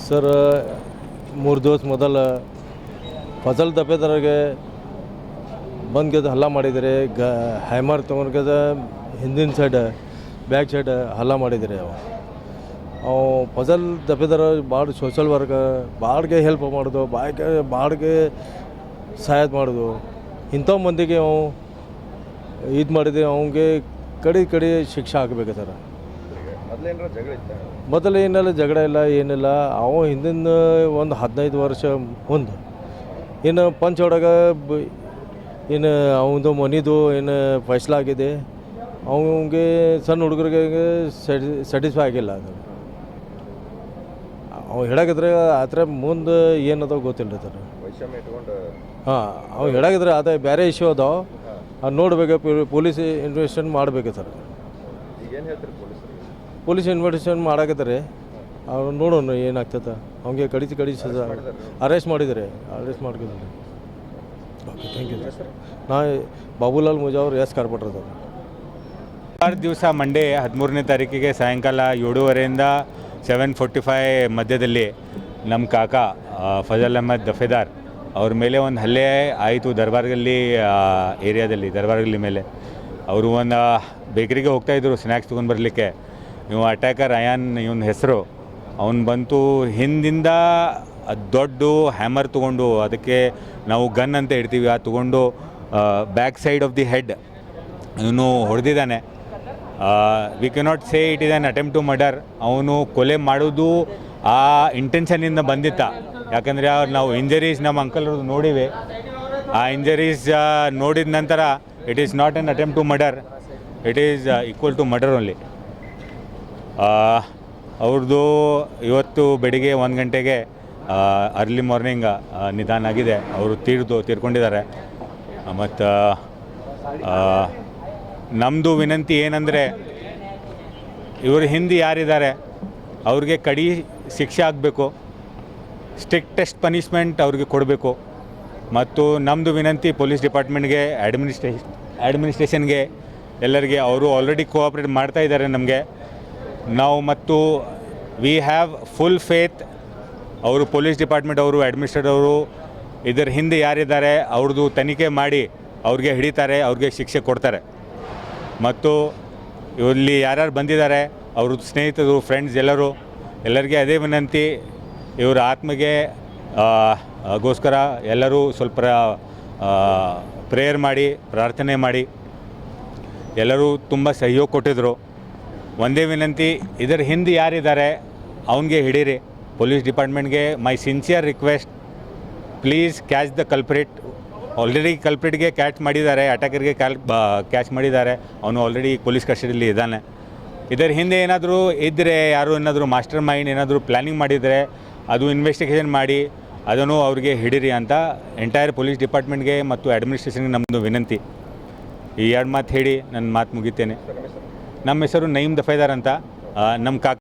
Sir 3 ದಿವಸ ಮೊದಲ ಫಜಲ್ ದಫೇದಾರ್ಗೆ ಬಂದು ಹಲ್ಲೆ ಮಾಡಿದರೆ ಹ್ಯಾಮರ್ ತೊಗೊಂಡ್ಗೆದ ಹಿಂದಿನ ಸೈಡ್ ಬ್ಯಾಕ್ ಸೈಡ್ ಹಲ್ಲೆ ಮಾಡಿದರೆ ಅವು ಫಜಲ್ ದಫೇದಾರ್ ಭಾಳ ಸೋಷಲ್ ವರ್ಕ್ ಭಾಳಗೆ ಹೆಲ್ಪ್ ಮಾಡೋದು ಭಾಳಗೆ ಸಹಾಯ ಮಾಡೋದು ಇಂಥ ಮಂದಿಗೆ ಅವು ಇದು ಮಾಡಿದರೆ ಅವನಿಗೆ ಕಡಿ ಶಿಕ್ಷೆ ಹಾಕಬೇಕು ಸರ್. ಮೊದಲು ಏನೆಲ್ಲ ಜಗಳ ಇಲ್ಲ ಏನಿಲ್ಲ. ಅವ ಹಿಂದಿನ ಒಂದು 15 ವರ್ಷ ಮುಂದೆ ಇನ್ನು ಪಂಚ್ ಒಳಗೆ ಏನು ಅವನದು ಮನಿದು ಏನು ಫೈಸ್ಲಾ ಆಗಿದೆ. ಅವನಿಗೆ ಸಣ್ಣ ಹುಡುಗರಿಗೆ ಸ್ಯಾಟಿಸ್ಫೈ ಆಗಿಲ್ಲ. ಅದು ಅವ ಹೇಳಾಕಿದ್ರೆ ಆ ಥರ ಮುಂದೆ ಏನದ ಗೊತ್ತಿಲ್ಲ ಸರ್. ಹಾಂ, ಅವ್ನು ಹೇಳಾಕಿದ್ರೆ ಅದೇ ಬೇರೆ ಇಶ್ಯೂ ಅದಾವ, ಅದು ನೋಡ್ಬೇಕು. ಪೊಲೀಸ್ ಇನ್ವೆಸ್ಟಿಗೇಷನ್ ಮಾಡಬೇಕು ಸರ್. ಪೊಲೀಸ್ ಇನ್ವೆಸ್ಟಿಗೇಷನ್ ಮಾಡಾಕತ್ತಾರೆ. ಅವ್ರು ನೋಡೋಣ ಏನಾಗ್ತದೆ. ಅವ್ನಿಗೆ ಕಡಿ ಅರೆಸ್ಟ್ ಮಾಡಿದ್ದಾರೆ. ಮಾಡ್ಕಿದ್ದಾರೆ. Okay, thank you sir. ನಾ Babulal Mujawar ex corporator sir. 6 ದಿವಸ ಮಂಡೇ 13ನೇ ತಾರೀಕಿಗೆ ಸಾಯಂಕಾಲ 7:30ಯಿಂದ 7:45 ಮಧ್ಯದಲ್ಲಿ ನಮ್ಮ ಕಾಕ ಫಜಲ್ ಅಹಮದ್ ದಫೇದಾರ್ ಅವ್ರ ಮೇಲೆ ಒಂದು ಹಲ್ಲೆ ಆಯಿತು ದರ್ಬಾರ್ಗಲ್ಲಿ ಏರಿಯಾದಲ್ಲಿ. ದರ್ಬಾರ್ಗಲ್ಲಿ ಮೇಲೆ ಅವರು ಒಂದು ಬೇಕರಿಗೆ ಹೋಗ್ತಾಯಿದ್ರು ಸ್ನ್ಯಾಕ್ಸ್ ತೊಗೊಂಡು ಬರಲಿಕ್ಕೆ. ಇವು ಅಟ್ಯಾಕರ್ ಅಯಾನ್ ಇವನ ಹೆಸರು. ಅವನು ಬಂತು ಹಿಂದಿಂದ ದೊಡ್ಡ ಹ್ಯಾಮರ್ ತೊಗೊಂಡು, ಅದಕ್ಕೆ ನಾವು ಗನ್ ಅಂತ ಇಡ್ತೀವಿ, ಅದು ತೊಗೊಂಡು back side of the head ಇವನು ಹೊಡೆದಿದ್ದಾನೆ. We cannot say it is an attempt to murder. ಅವನು ಕೊಲೆ ಮಾಡೋದು ಆ ಇಂಟೆನ್ಷನಿಂದ ಬಂದಿತ್ತ. ಯಾಕಂದರೆ ನಾವು ಇಂಜರೀಸ್ ನಮ್ಮ ಅಂಕಲ್ರದ್ದು ನೋಡಿವೆ. ಆ ಇಂಜರೀಸ್ ನೋಡಿದ ನಂತರ it is not an attempt to murder, it is equal to murder only. ಅವ್ರದ್ದು ಇವತ್ತು ಬೆಳಿಗ್ಗೆ 1 ಗಂಟೆಗೆ ಅರ್ಲಿ ಮಾರ್ನಿಂಗ್ ನಿಧಾನ ಆಗಿದೆ. ಅವರು ತೀರ್ಕೊಂಡಿದ್ದಾರೆ. ಮತ್ತು ನಮ್ಮದು ವಿನಂತಿ ಏನಂದರೆ, ಇವರು ಹಿಂದೆ ಯಾರಿದ್ದಾರೆ ಅವ್ರಿಗೆ ಕಡಿ ಶಿಕ್ಷೆ ಆಗಬೇಕು, ಸ್ಟ್ರಿಕ್ಟೆಸ್ಟ್ ಪನಿಷ್ಮೆಂಟ್ ಅವ್ರಿಗೆ ಕೊಡಬೇಕು. ಮತ್ತು ನಮ್ಮದು ವಿನಂತಿ ಪೊಲೀಸ್ ಡಿಪಾರ್ಟ್ಮೆಂಟ್ಗೆ, ಅಡ್ಮಿನಿಸ್ಟ್ರೇಷನ್ಗೆ, ಎಲ್ಲರಿಗೆ. ಅವರು ಆಲ್ರೆಡಿ ಕೋಆಪ್ರೇಟ್ ಮಾಡ್ತಾ ಇದ್ದಾರೆ ನಮಗೆ. ನಾವು ಮತ್ತು ವಿ ಹ್ಯಾವ್ ಫುಲ್ ಫೇತ್. ಅವರು ಪೊಲೀಸ್ ಡಿಪಾರ್ಟ್ಮೆಂಟ್ ಅವರು, ಅಡ್ಮಿನಿಸ್ಟ್ರೇಟರ್ ಅವರು ಇದರ ಹಿಂದೆ ಯಾರಿದ್ದಾರೆ ಅವ್ರದ್ದು ತನಿಖೆ ಮಾಡಿ ಅವ್ರಿಗೆ ಹಿಡಿತಾರೆ, ಅವ್ರಿಗೆ ಶಿಕ್ಷೆ ಕೊಡ್ತಾರೆ. ಮತ್ತು ಇಲ್ಲಿ ಯಾರ್ಯಾರು ಬಂದಿದ್ದಾರೆ ಅವ್ರದ್ದು ಸ್ನೇಹಿತರು, ಫ್ರೆಂಡ್ಸ್ ಎಲ್ಲರಿಗೆ ಅದೇ ವಿನಂತಿ, ಇವರ ಆತ್ಮಗೆ ಗೋಸ್ಕರ ಎಲ್ಲರೂ ಸ್ವಲ್ಪ ಪ್ರೇಯರ್ ಮಾಡಿ, ಪ್ರಾರ್ಥನೆ ಮಾಡಿ. ಎಲ್ಲರೂ ತುಂಬ ಸಹಯೋಗ ಕೊಟ್ಟಿದ್ದರು. ಒಂದೇ ವಿನಂತಿ, ಇದರ ಹಿಂದೆ ಯಾರಿದ್ದಾರೆ ಅವನಿಗೆ ಹಿಡೀರಿ. ಪೊಲೀಸ್ ಡಿಪಾರ್ಟ್ಮೆಂಟ್ಗೆ my sincere request, please catch the culprit. Already ಕಲ್ಪ್ರಿಟ್ಗೆ ಕ್ಯಾಚ್ ಮಾಡಿದ್ದಾರೆ, ಅಟ್ಯಾಕರ್ಗೆ ಕ್ಯಾಚ್ ಮಾಡಿದ್ದಾರೆ. ಅವನು ಆಲ್ರೆಡಿ ಪೊಲೀಸ್ ಕಸ್ಟಡಿಯಲ್ಲಿ ಇದ್ದಾನೆ. ಇದರ ಹಿಂದೆ ಏನಾದರೂ ಇದ್ದರೆ, ಯಾರು ಏನಾದರೂ ಮಾಸ್ಟರ್ ಮೈಂಡ್ ಏನಾದರೂ ಪ್ಲ್ಯಾನಿಂಗ್ ಮಾಡಿದರೆ ಅದು ಇನ್ವೆಸ್ಟಿಗೇಷನ್ ಮಾಡಿ ಅದನ್ನು ಅವ್ರಿಗೆ ಹಿಡೀರಿ ಅಂತ ಎಂಟೈರ್ ಪೊಲೀಸ್ ಡಿಪಾರ್ಟ್ಮೆಂಟ್ಗೆ ಮತ್ತು ಅಡ್ಮಿನಿಸ್ಟ್ರೇಷನ್ಗೆ ನಮ್ಮದು ವಿನಂತಿ. ಈ 2 ಮಾತು ಹೇಳಿ ನನ್ನ ಮಾತು ಮುಗಿತೇನೆ. ನಮ್ಮ ಹೆಸರು ನಯೀಮ್ ದಫೇದಾರ್ ಅಂತ. ನಮ್ಮ ಕಾಕ